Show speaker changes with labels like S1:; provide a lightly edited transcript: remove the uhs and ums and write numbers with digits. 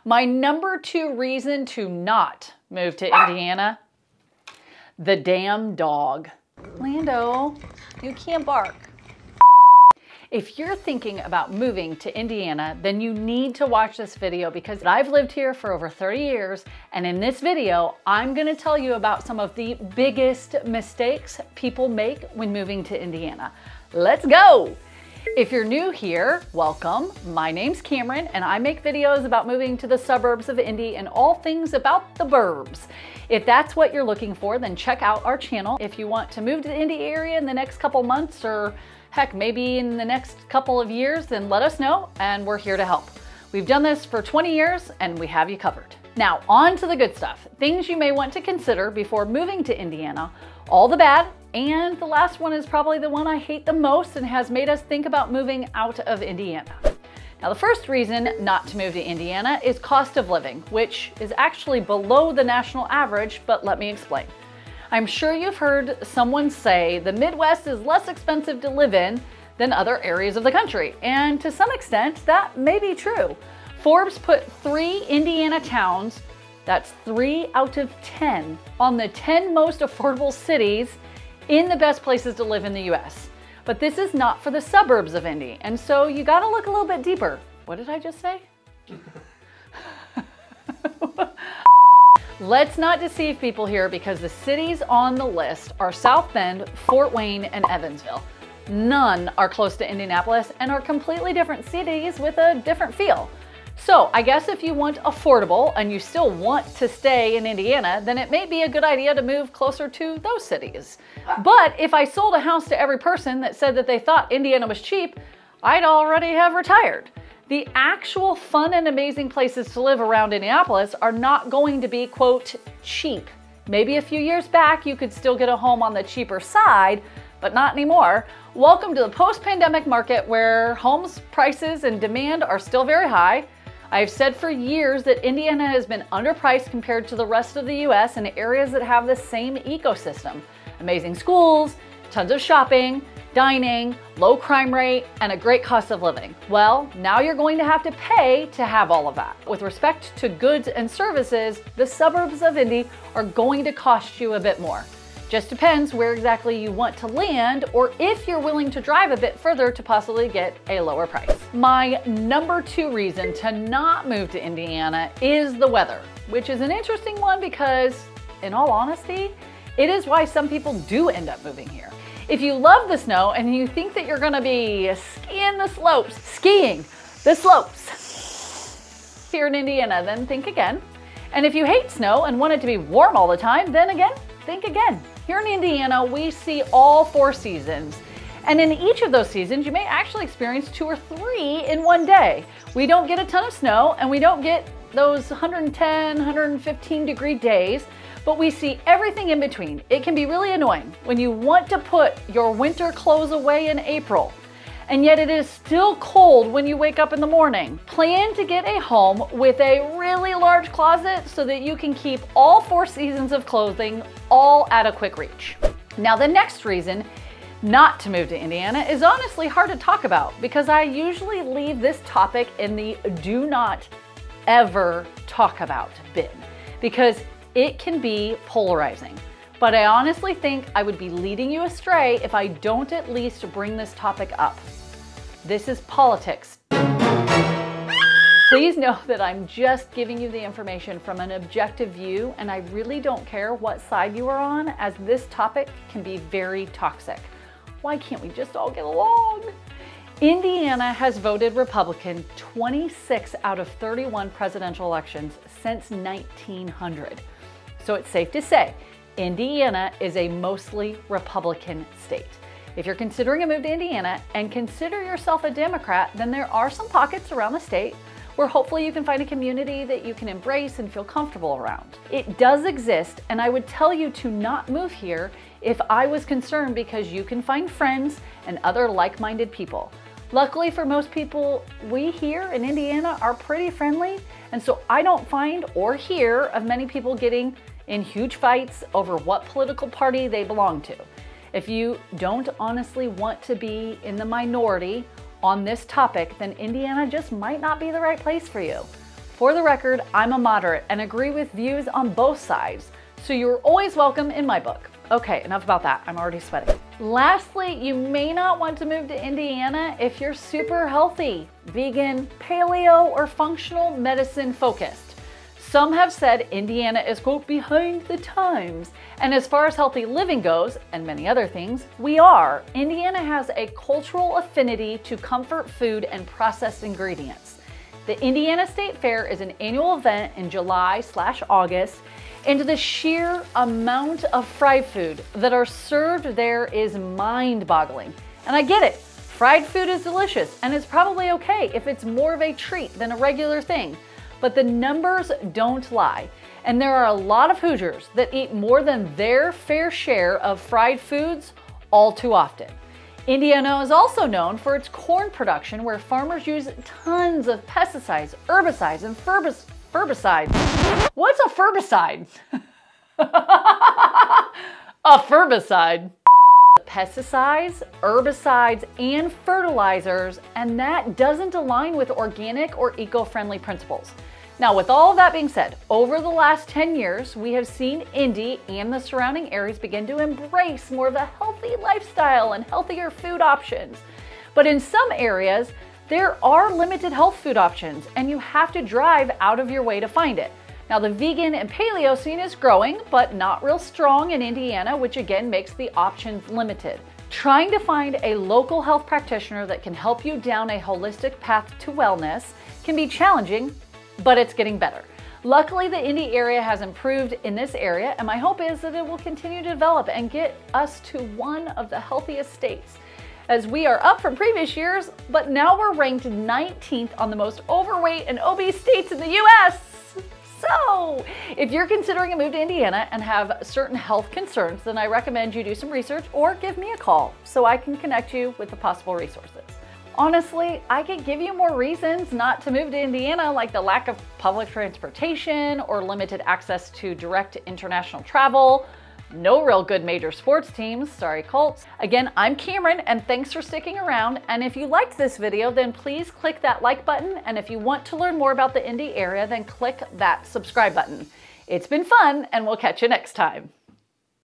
S1: My number 2 reason to not move to Indiana, the damn dog. Lando, you can't bark. If you're thinking about moving to Indiana, then you need to watch this video because I've lived here for over 30 years, and in this video, I'm gonna tell you about some of the biggest mistakes people make when moving to Indiana. Let's go! If you're new here, welcome. My name's Cameron, and I make videos about moving to the suburbs of Indy and all things about the burbs. If that's what you're looking for, then check out our channel. If you want to move to the Indy area in the next couple months, or heck, maybe in the next couple of years, then let us know, and we're here to help. We've done this for 20 years, and we have you covered. Now, on to the good stuff. Things you may want to consider before moving to Indiana, all the bad, and the last one is probably the one I hate the most and has made us think about moving out of Indiana. Now, the first reason not to move to Indiana is cost of living, which is actually below the national average, but let me explain. I'm sure you've heard someone say the Midwest is less expensive to live in than other areas of the country, and to some extent, that may be true. Forbes put 3 Indiana towns, that's 3 out of 10, on the 10 most affordable cities in the best places to live in the US. But this is not for the suburbs of Indy, and so you gotta look a little bit deeper. What did I just say? Let's not deceive people here because the cities on the list are South Bend, Fort Wayne, and Evansville. None are close to Indianapolis and are completely different cities with a different feel. So I guess if you want affordable and you still want to stay in Indiana, then it may be a good idea to move closer to those cities. But if I sold a house to every person that said that they thought Indiana was cheap, I'd already have retired. The actual fun and amazing places to live around Indianapolis are not going to be, quote, cheap. Maybe a few years back you could still get a home on the cheaper side, but not anymore. Welcome to the post-pandemic market where homes prices and demand are still very high. I've said for years that Indiana has been underpriced compared to the rest of the US in areas that have the same ecosystem. Amazing schools, tons of shopping, dining, low crime rate, and a great cost of living. Well, now you're going to have to pay to have all of that. With respect to goods and services, the suburbs of Indy are going to cost you a bit more. Just depends where exactly you want to land or if you're willing to drive a bit further to possibly get a lower price. My number 2 reason to not move to Indiana is the weather, which is an interesting one because, in all honesty, it is why some people do end up moving here. If you love the snow and you think that you're gonna be skiing the slopes here in Indiana, then think again. And if you hate snow and want it to be warm all the time, then again, think again. Here in Indiana, we see all 4 seasons. And in each of those seasons, you may actually experience 2 or 3 in one day. We don't get a ton of snow and we don't get those 110, 115 degree days, but we see everything in between. It can be really annoying when you want to put your winter clothes away in April, and yet it is still cold when you wake up in the morning. Plan to get a home with a really large closet so that you can keep all 4 seasons of clothing all at a quick reach. Now, the next reason not to move to Indiana is honestly hard to talk about because I usually leave this topic in the do not ever talk about bin because it can be polarizing. But I honestly think I would be leading you astray if I don't at least bring this topic up. This is politics. Please know that I'm just giving you the information from an objective view, and I really don't care what side you are on, as this topic can be very toxic. Why can't we just all get along? Indiana has voted Republican 26 out of 31 presidential elections since 1900. So it's safe to say, Indiana is a mostly Republican state. If you're considering a move to Indiana and consider yourself a Democrat, then there are some pockets around the state where hopefully you can find a community that you can embrace and feel comfortable around. It does exist, and I would tell you to not move here if I was concerned because you can find friends and other like-minded people. Luckily for most people, we here in Indiana are pretty friendly, and so I don't find or hear of many people getting in huge fights over what political party they belong to. If you don't honestly want to be in the minority on this topic, then Indiana just might not be the right place for you. For the record, I'm a moderate and agree with views on both sides, so you're always welcome in my book. Okay, enough about that. I'm already sweating. Lastly, you may not want to move to Indiana if you're super healthy, vegan, paleo, or functional medicine focused. Some have said Indiana is, quote, behind the times. And as far as healthy living goes, and many other things, we are. Indiana has a cultural affinity to comfort food and processed ingredients. The Indiana State Fair is an annual event in July/August, and the sheer amount of fried food that are served there is mind-boggling. And I get it, fried food is delicious and it's probably okay if it's more of a treat than a regular thing, but the numbers don't lie. And there are a lot of Hoosiers that eat more than their fair share of fried foods all too often. Indiana is also known for its corn production, where farmers use tons of pesticides, herbicides, and herbicides. What's a herbicide? A herbicide. Pesticides, herbicides, and fertilizers, and that doesn't align with organic or eco-friendly principles. Now, with all of that being said, over the last 10 years, we have seen Indy and the surrounding areas begin to embrace more of a healthy lifestyle and healthier food options. But in some areas, there are limited health food options, and you have to drive out of your way to find it. Now, the vegan and paleo scene is growing, but not real strong in Indiana, which again makes the options limited. Trying to find a local health practitioner that can help you down a holistic path to wellness can be challenging, but it's getting better. Luckily, the Indy area has improved in this area, and my hope is that it will continue to develop and get us to one of the healthiest states, as we are up from previous years, but now we're ranked 19th on the most overweight and obese states in the US. So, if you're considering a move to Indiana and have certain health concerns, then I recommend you do some research or give me a call so I can connect you with the possible resources. Honestly, I could give you more reasons not to move to Indiana, like the lack of public transportation or limited access to direct international travel, no real good major sports teams, sorry Colts. Again, I'm Cameron, and thanks for sticking around. And if you liked this video, then please click that like button. And if you want to learn more about the Indy area, then click that subscribe button. It's been fun, and we'll catch you next time.